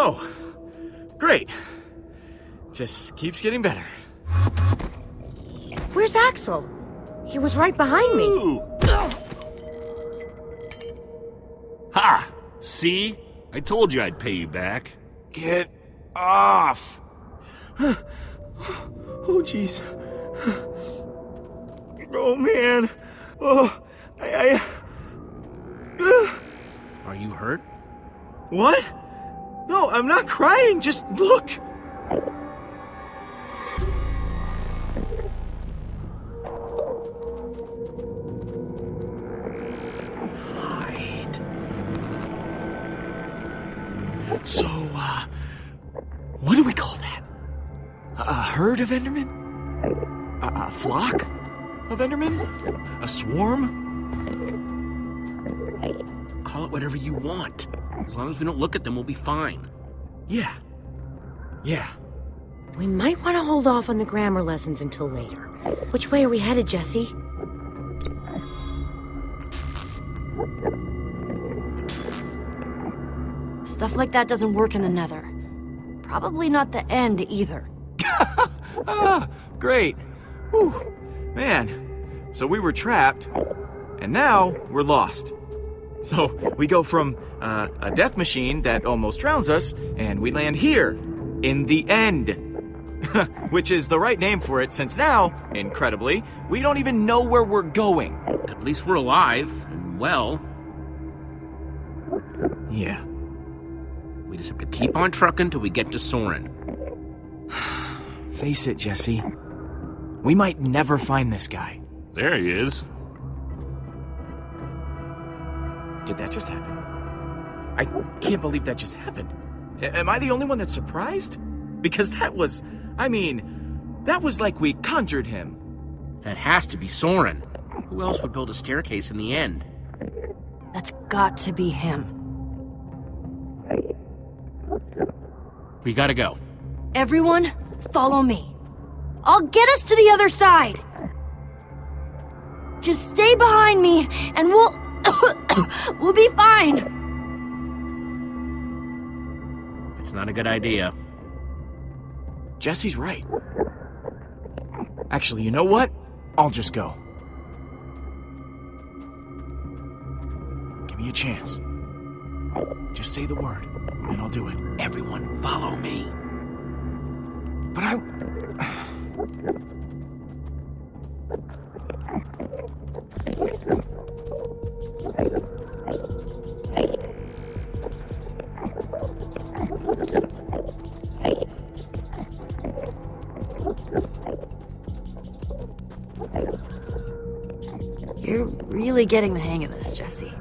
Oh, great. Just keeps getting better. Where's Axel? He was right behind me. Ooh. Ha! See? I told you I'd pay you back. Get off! Oh, jeez. Oh, man. Oh, Are you hurt? What? No, I'm not crying. Just look. Hide. So, what do we call that? A herd of Endermen? A flock of Endermen? A swarm? Call it whatever you want. As long as we don't look at them, we'll be fine. Yeah. We might want to hold off on the grammar lessons until later. Which way are we headed, Jesse? Stuff like that doesn't work in the Nether. Probably not the end, either. Ah, great. Whew. Man, so we were trapped, and now we're lost. So we go from a death machine that almost drowns us, and we land here, in the end. Which is the right name for it, since now, incredibly, we don't even know where we're going. At least we're alive and well. Yeah. We just have to keep on trucking till we get to Soren. Face it, Jesse. We might never find this guy. There he is. Did that just happen? I can't believe that just happened. Am I the only one that's surprised? Because that was like we conjured him. That has to be Soren. Who else would build a staircase in the end? That's got to be him. We gotta go. Everyone, follow me. I'll get us to the other side. Just stay behind me, and we'll be fine. It's not a good idea. Jesse's right. Actually, you know what? I'll just go. Give me a chance. Just say the word, and I'll do it. Everyone, follow me. But I... You're really getting the hang of this, Jesse.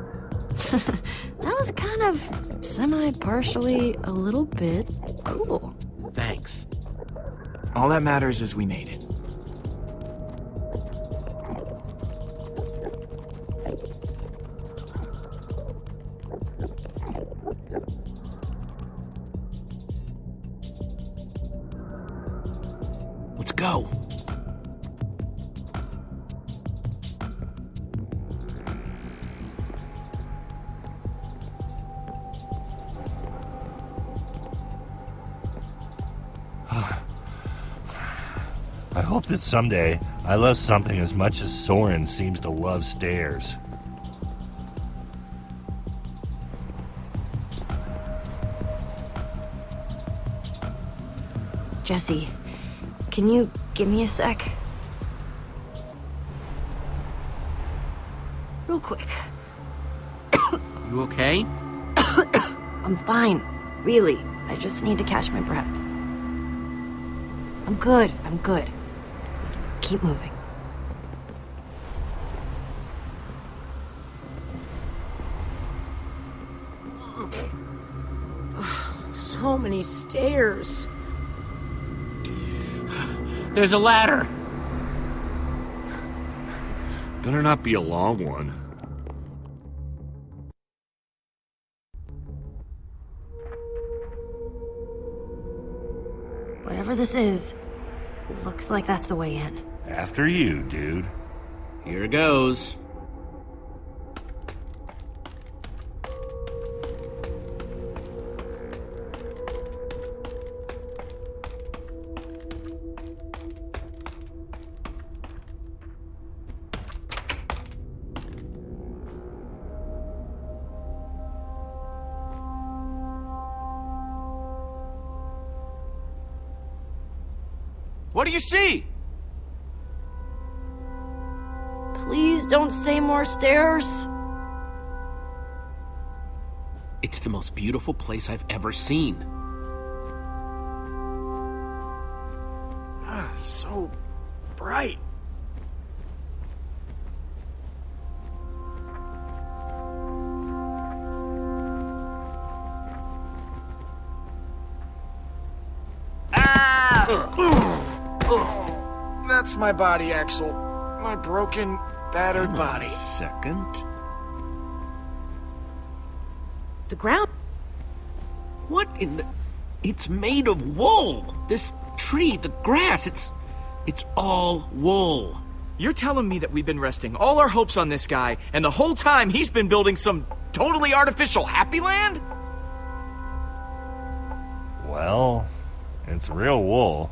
That was kind of semi-partially a little bit cool. Thanks. All that matters is we made it. Let's go. I hope that someday I love something as much as Soren seems to love stairs. Jesse, can you give me a sec? Real quick. You okay? I'm fine. Really. I just need to catch my breath. I'm good. Keep moving. So many stairs. There's a ladder. Better not be a long one. Whatever this is, looks like that's the way in. After you, dude. Here goes. What do you see? Please don't say more stairs. It's the most beautiful place I've ever seen. Ah, so bright. That's my body, Axel. My broken, battered body. Second. The ground. What in the... It's made of wool! This tree, the grass, it's all wool. You're telling me that we've been resting all our hopes on this guy, and the whole time he's been building some totally artificial happy land? Well, it's real wool.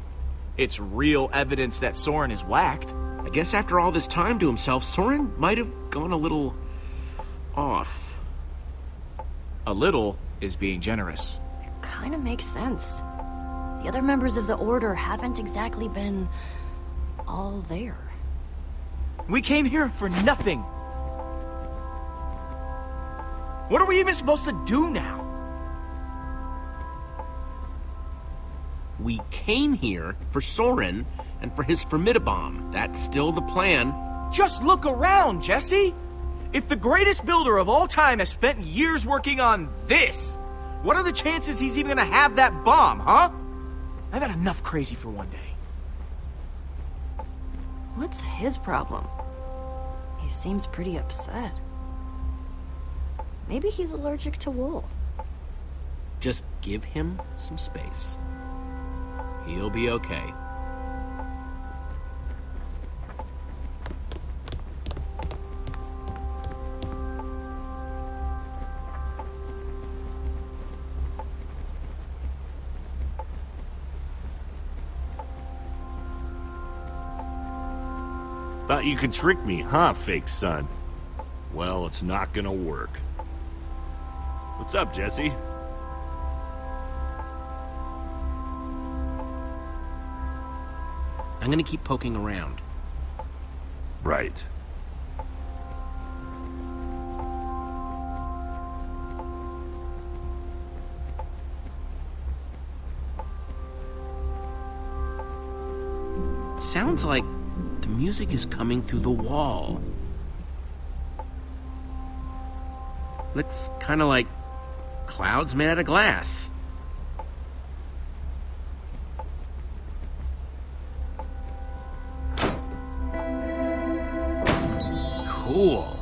It's real evidence that Soren is whacked. I guess after all this time to himself, Soren might have gone a little... off. A little is being generous. Kind of makes sense. The other members of the Order haven't exactly been all there. We came here for nothing. What are we even supposed to do now? We came here for Soren and for his Formidabomb. That's still the plan. Just look around, Jesse. If the greatest builder of all time has spent years working on this, what are the chances he's even gonna have that bomb, huh? I've had enough crazy for one day. What's his problem? He seems pretty upset. Maybe he's allergic to wool. Just give him some space. He'll be okay. Thought you could trick me, huh, fake son? Well, it's not gonna work. What's up, Jesse? I'm gonna keep poking around. Right. Sounds like the music is coming through the wall. Looks kind of like clouds made out of glass. Cool.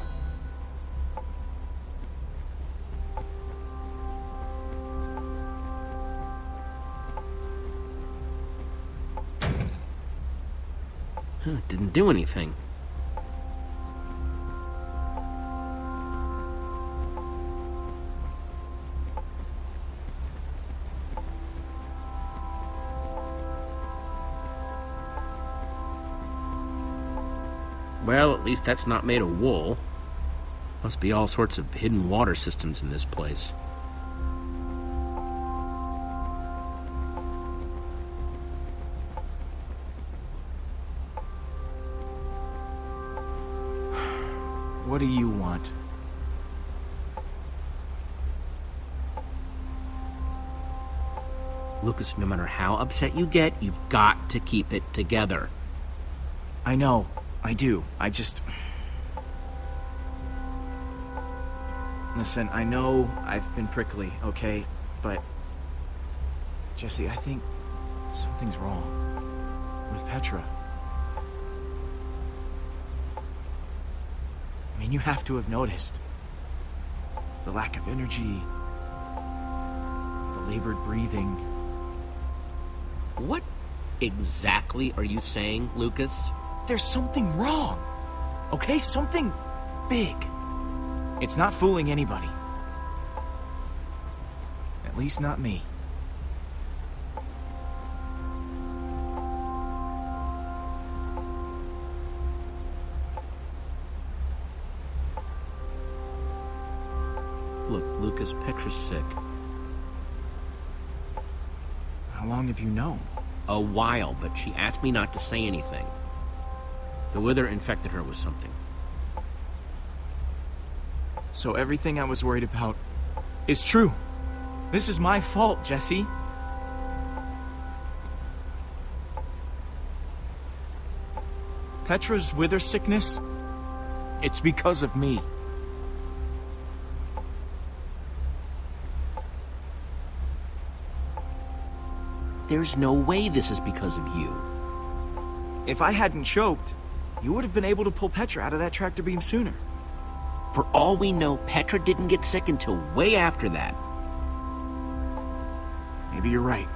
Didn't do anything. Well, at least that's not made of wool. Must be all sorts of hidden water systems in this place. What do you want? Lucas, no matter how upset you get, you've got to keep it together. I know. I do. I just... Listen, I know I've been prickly, okay? But... Jesse, I think something's wrong with Petra. I mean, you have to have noticed. The lack of energy, the labored breathing. What exactly are you saying, Lucas? There's something wrong, okay? Something big. It's not fooling anybody. At least not me. Look, Lucas, Petra's sick. How long have you known? a while, but she asked me not to say anything. The wither infected her with something. So everything I was worried about is true. This is my fault, Jesse. Petra's wither sickness, it's because of me. There's no way this is because of you. If I hadn't choked, you would have been able to pull Petra out of that tractor beam sooner. For all we know, Petra didn't get sick until way after that. Maybe you're right.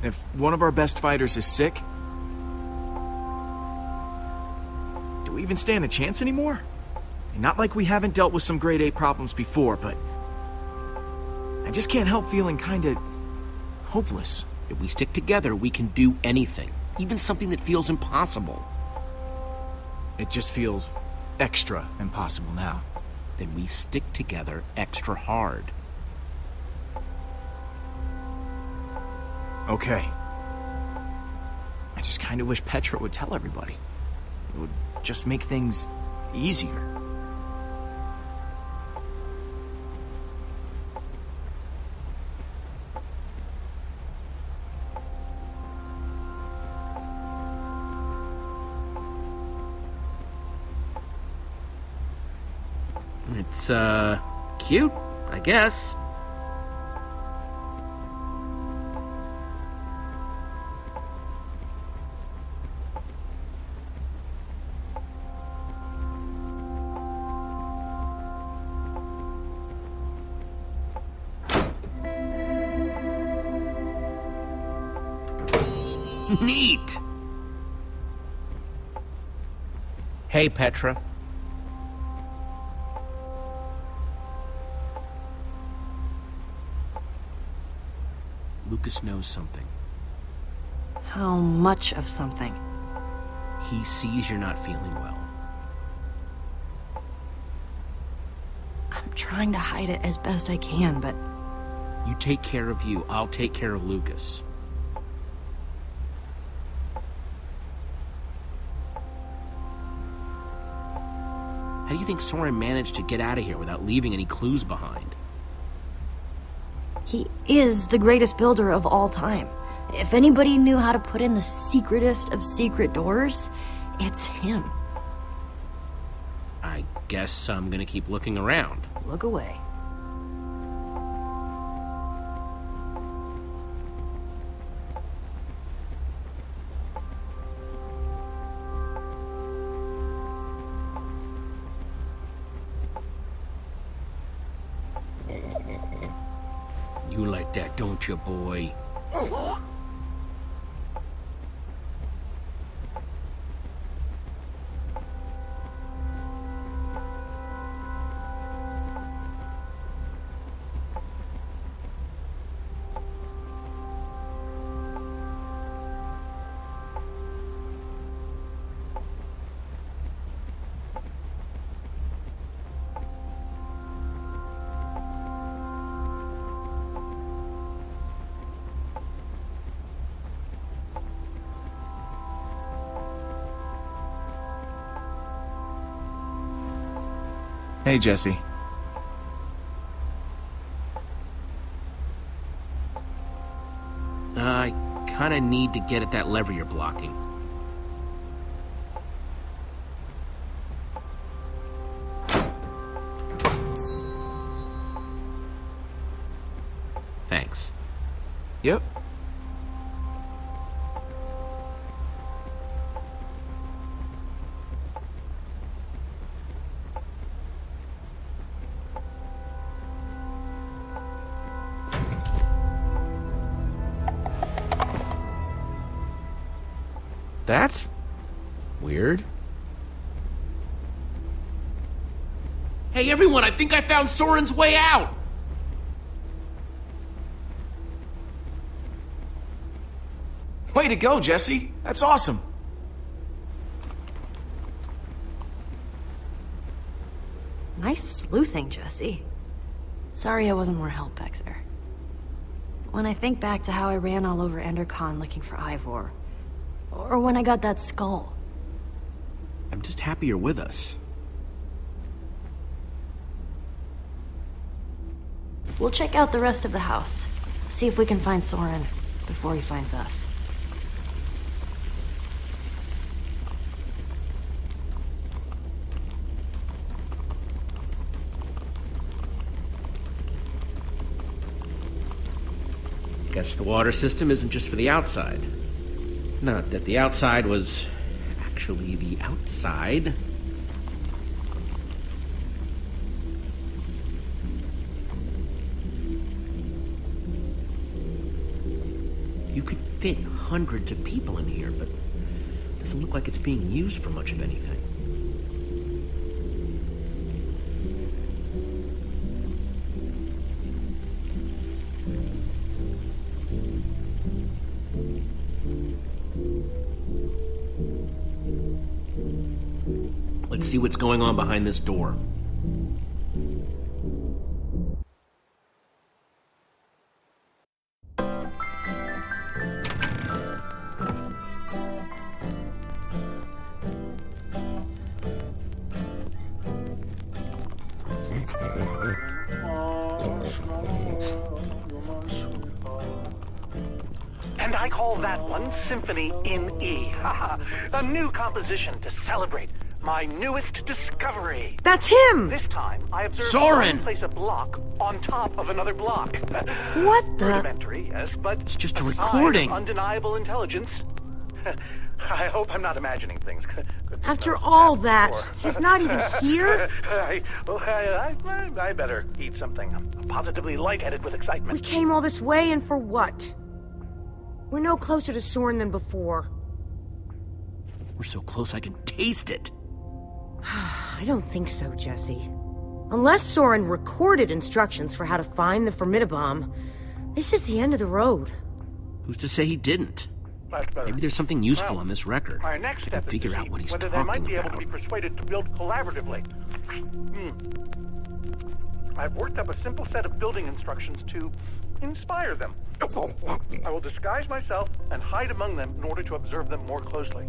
If one of our best fighters is sick, do we even stand a chance anymore? Not like we haven't dealt with some grade A problems before, but I just can't help feeling kinda hopeless. If we stick together, we can do anything, even something that feels impossible. It just feels extra impossible now. Then we stick together extra hard. Okay. I just kinda wish Petra would tell everybody. It would just make things easier. It's, cute, I guess. Neat! Hey, Petra. Lucas knows something. How much of something? He sees you're not feeling well. I'm trying to hide it as best I can, but You take care of you, I'll take care of Lucas. How do you think Soren managed to get out of here without leaving any clues behind? he is the greatest builder of all time. If anybody knew how to put in the secretest of secret doors, it's him. I guess I'm gonna keep looking around. Look away. You like that, don't you, boy? Hey, Jesse. I kinda need to get at that lever you're blocking. Thanks. Yep. That's weird. Hey everyone, I think I found Soren's way out! Way to go, Jesse. That's awesome. Nice sleuthing, Jesse. Sorry I wasn't more help back there. when I think back to how I ran all over Endercon looking for Ivor. Or when I got that skull. I'm just happy you're with us. We'll check out the rest of the house. See if we can find Soren before he finds us. Guess the water system isn't just for the outside. Not that the outside was actually the outside. You could fit hundreds of people in here, but it doesn't look like it's being used for much of anything. Let's see what's going on behind this door. And I call that one Symphony in E. A new composition to celebrate my newest discovery. That's him! This time, I observed Soren! one place a block on top of another block. What the? Rudimentary, yes, but It's just a sign of recording. Undeniable intelligence. I hope I'm not imagining things. After all that, he's not even here? I better eat something. I'm positively lightheaded with excitement. We came all this way, and for what? We're no closer to Soren than before. We're so close I can taste it. I don't think so, Jesse. Unless Soren recorded instructions for how to find the Formidabomb, this is the end of the road. Who's to say he didn't? That's better. Maybe there's something useful on this record. Our next I step can is figure to out see what he's whether they might talking be able about. to be persuaded to build collaboratively. I've worked up a simple set of building instructions to inspire them. I will disguise myself and hide among them in order to observe them more closely.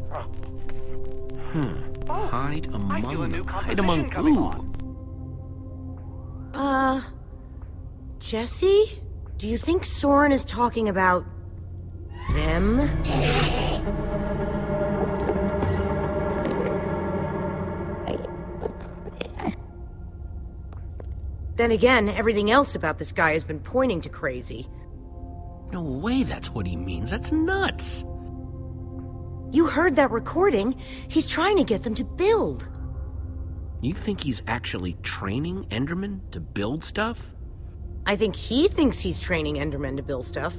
Oh, Hide I among feel a new them. Hide composition among coming who? on. Jesse? Do you think Soren is talking about them? Then again, everything else about this guy has been pointing to crazy. No way that's what he means. That's nuts. You heard that recording. He's trying to get them to build. You think he's actually training Enderman to build stuff? I think he thinks he's training Endermen to build stuff.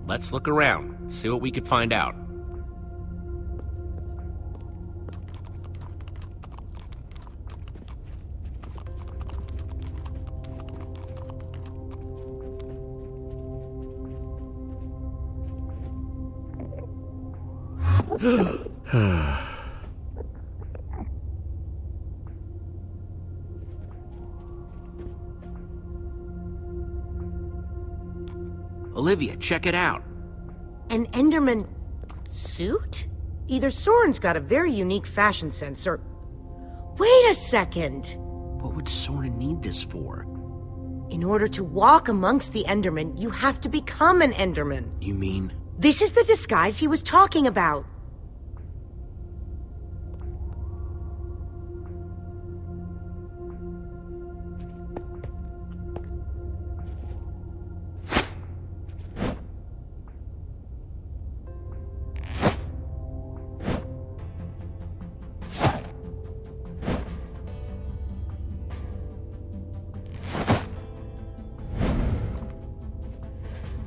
Let's look around, see what we could find out. Olivia, check it out. An Enderman suit? Either Soren's got a very unique fashion sense, or... Wait a second! What would Soren need this for? In order to walk amongst the Endermen, you have to become an Enderman. You mean... This is the disguise he was talking about.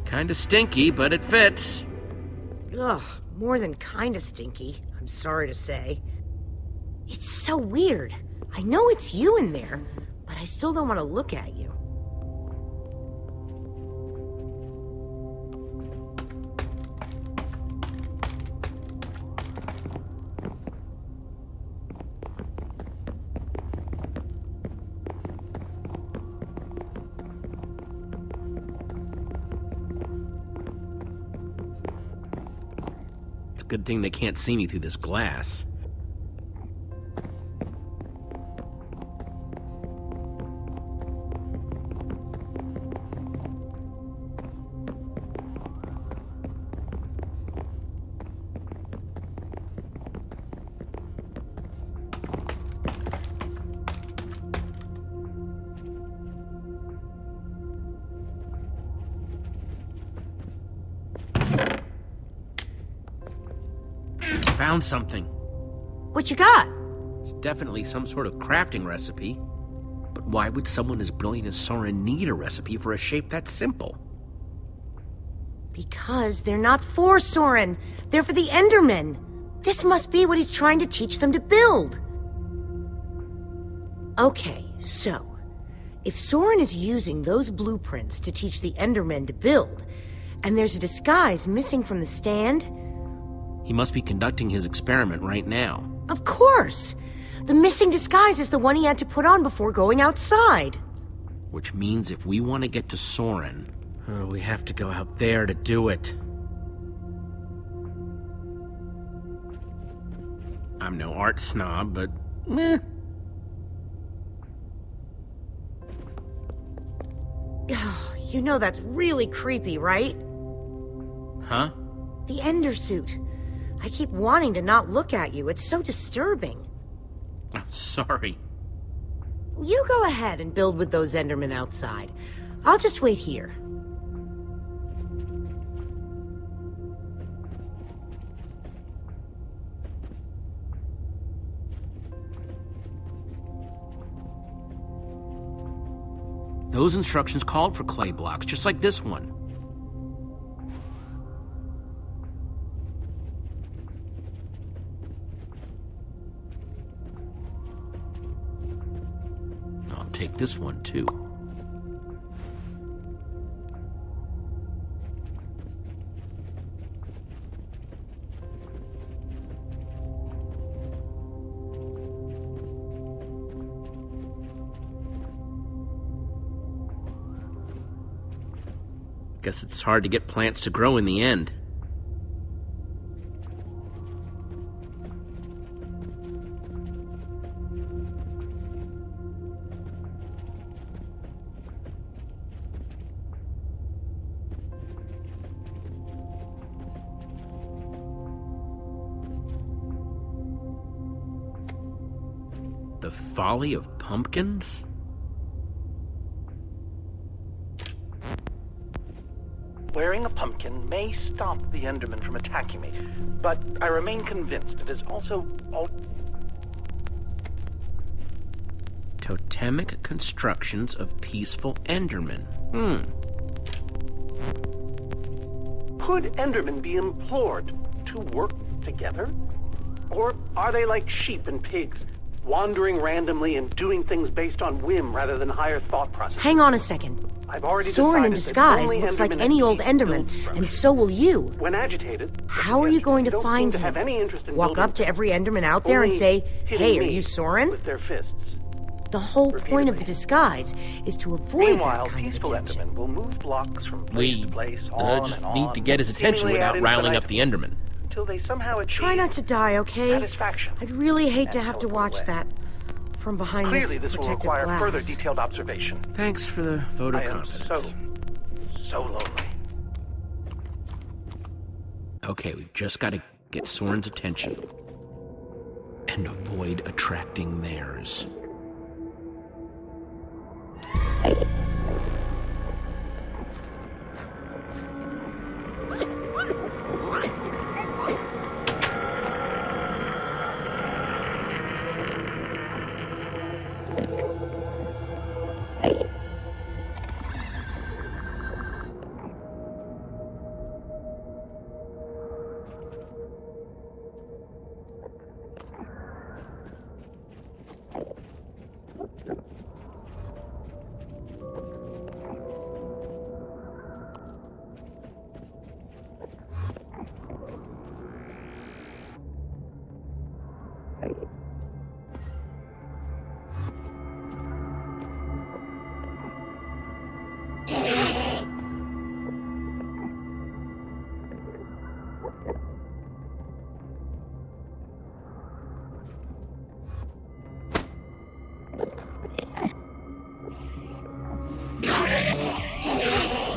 Kinda stinky, but it fits. Ugh, more than kinda stinky, I'm sorry to say. It's so weird. I know it's you in there, but I still don't want to look at you. Good thing they can't see me through this glass. Found something. What you got? It's definitely some sort of crafting recipe. But why would someone as brilliant as Soren need a recipe for a shape that simple? Because they're not for Soren. They're for the Endermen. This must be what he's trying to teach them to build. Okay, so if Soren is using those blueprints to teach the Endermen to build, and there's a disguise missing from the stand... He must be conducting his experiment right now. Of course! The missing disguise is the one he had to put on before going outside. Which means if we want to get to Soren, we have to go out there to do it. I'm no art snob, but meh. You know that's really creepy, right? Huh? The Ender suit. I keep wanting to not look at you. It's so disturbing. I'm sorry. You go ahead and build with those Endermen outside. I'll just wait here. Those instructions called for clay blocks, just like this one. I'll take this one, too. Guess it's hard to get plants to grow in the end. The folly of pumpkins? Wearing a pumpkin may stop the Enderman from attacking me, but I remain convinced it is also Totemic constructions of peaceful Endermen. Could Endermen be implored to work together? Or are they like sheep and pigs, wandering randomly and doing things based on whim rather than higher thought processes? Hang on a second. I've already Soren in decided that disguise only looks like Endermen any and old peace Enderman, build from and it. so will you. When agitated, How are you going to don't find seem to have him? any interest in Walk building up to every Enderman out there and only say, hitting "Hey, are me you Soren?" with their fists. The whole point of the repeatedly. disguise is to avoid Meanwhile, that kind of peaceful attention. Endermen will move blocks from place We to place, on just and need on, to get his attention seemingly without ad riling up infinitum, the Enderman. until they somehow achieve Try not to die, okay? satisfaction. I'd really hate to and have to teleport watch away. that from behind Clearly, this this will protective require glass. further detailed observation. Thanks for the vote of I am confidence. so lonely. Okay, we've just got to get Soren's attention. And avoid attracting theirs.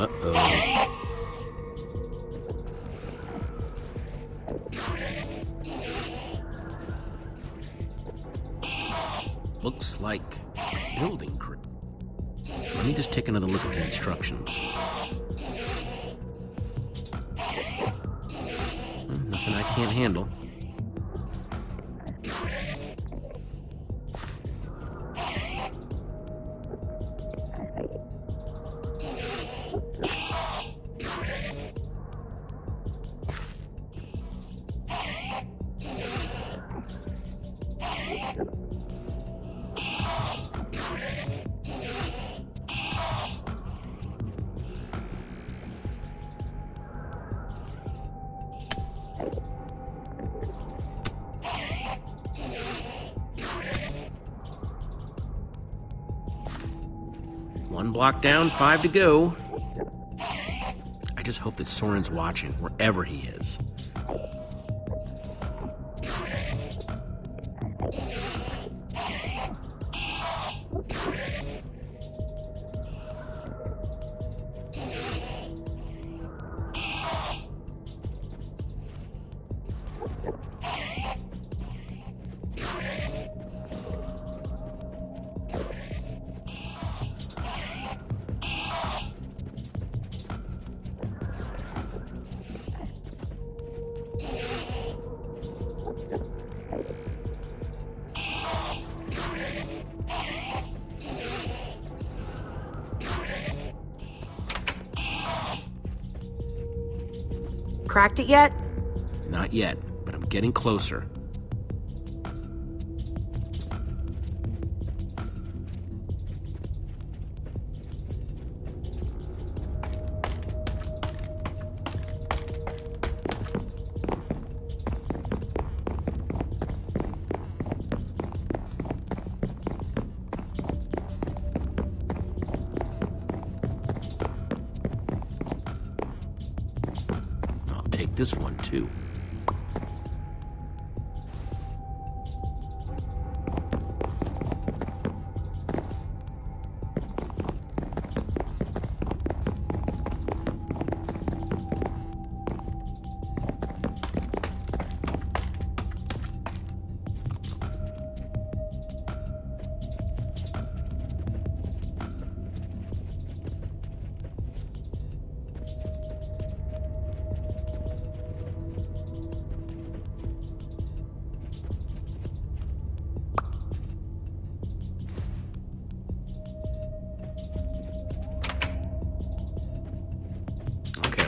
Uh-oh. Looks like building crew. Let me just take another look at the instructions. Nothing I can't handle. One block down, 5 to go. I just hope that Soren's watching, wherever he is. Cracked it yet? Not yet, but I'm getting closer. Take this one too.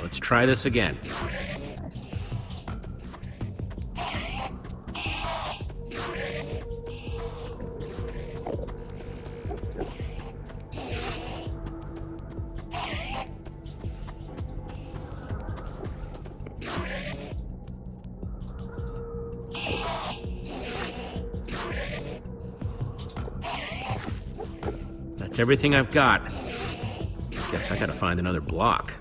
Let's try this again. That's everything I've got. Guess I gotta find another block.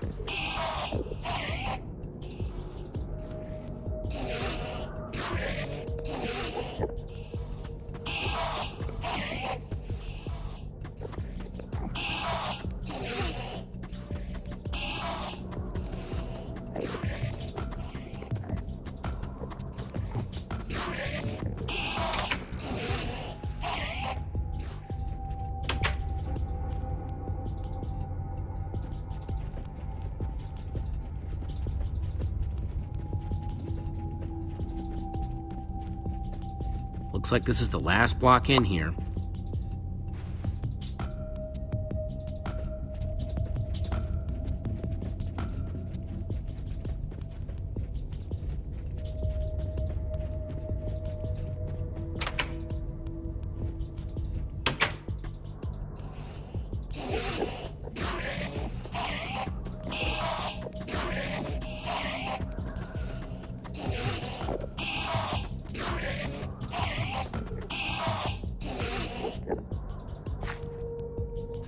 Looks like this is the last block in here.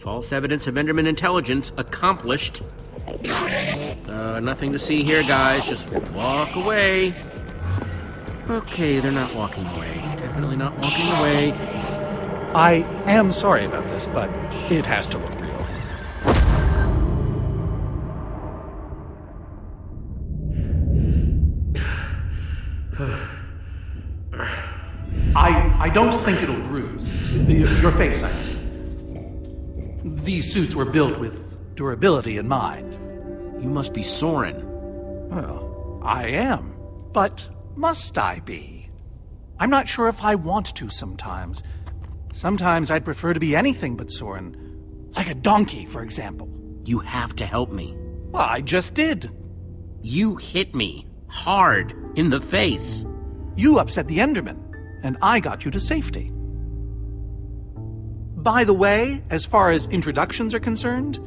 False evidence of Enderman intelligence accomplished. Nothing to see here, guys. Just walk away. Okay, they're not walking away. Definitely not walking away. I am sorry about this, but it has to look real. I don't think it'll bruise. Your face, I mean. These suits were built with durability in mind. You must be Soren. Well, I am. But must I be? I'm not sure if I want to sometimes. Sometimes I'd prefer to be anything but Soren. Like a donkey, for example. You have to help me. Well, I just did. You hit me. Hard. In the face. You upset the Enderman, and I got you to safety. By the way, as far as introductions are concerned,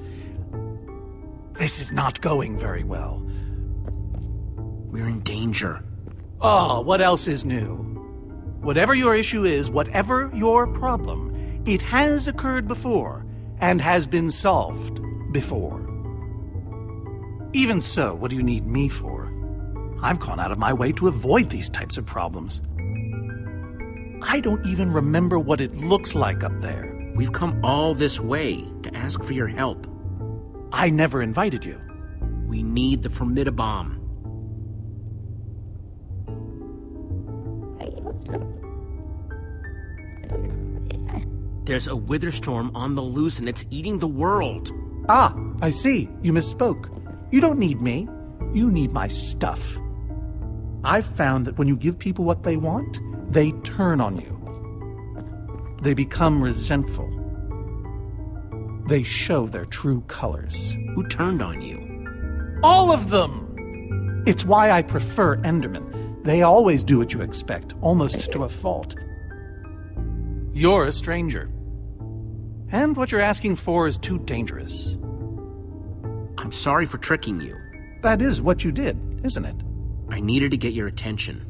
this is not going very well. We're in danger. Oh, what else is new? Whatever your issue is, whatever your problem, it has occurred before and has been solved before. Even so, what do you need me for? I've gone out of my way to avoid these types of problems. I don't even remember what it looks like up there. We've come all this way to ask for your help. I never invited you. We need the Formidabomb. There's a wither storm on the loose and it's eating the world. Ah, I see. You misspoke. You don't need me. You need my stuff. I've found that when you give people what they want, they turn on you. They become resentful. They show their true colors. Who turned on you? All of them! It's why I prefer Enderman. They always do what you expect, almost to a fault. You're a stranger. And what you're asking for is too dangerous. I'm sorry for tricking you. That is what you did, isn't it? I needed to get your attention.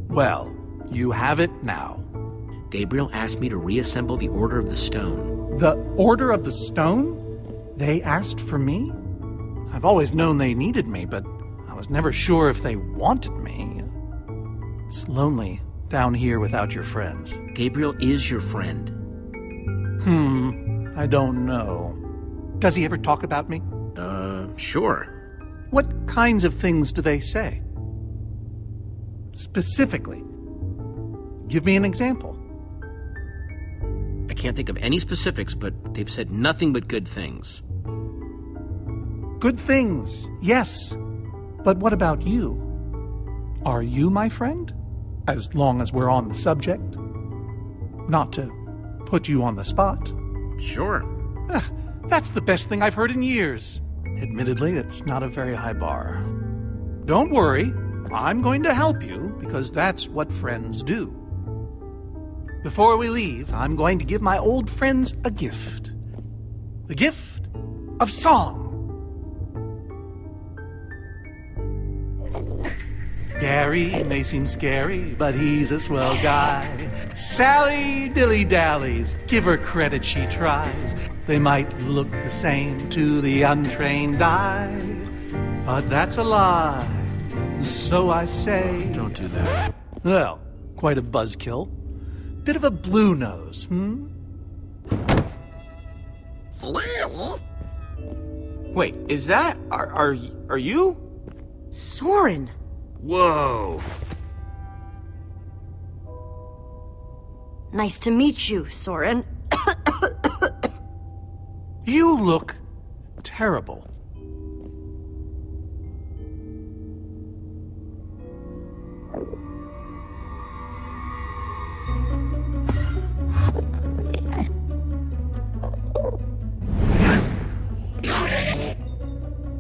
Well, you have it now. Gabriel asked me to reassemble the Order of the Stone. The Order of the Stone? They asked for me? I've always known they needed me, but I was never sure if they wanted me. It's lonely down here without your friends. Gabriel is your friend. I don't know. Does he ever talk about me? Sure. What kinds of things do they say? Specifically. Give me an example. I can't think of any specifics, but they've said nothing but good things. Good things, yes. But what about you? Are you my friend? As long as we're on the subject. Not to put you on the spot. Sure. That's the best thing I've heard in years. Admittedly, it's not a very high bar. Don't worry, I'm going to help you because that's what friends do. Before we leave, I'm going to give my old friends a gift. The gift of song. Gary may seem scary, but he's a swell guy. Sally dilly-dallies, give her credit, she tries. They might look the same to the untrained eye, but that's a lie, so I say. Don't do that. Well, quite a buzzkill. Bit of a blue nose, Wait, is that... Are you? Soren! Whoa. Nice to meet you, Soren. You look terrible.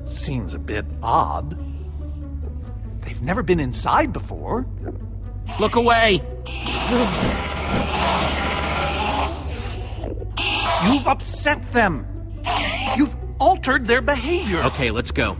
Seems a bit odd. They've never been inside before. Look away! You've upset them. You've altered their behavior. Okay, let's go.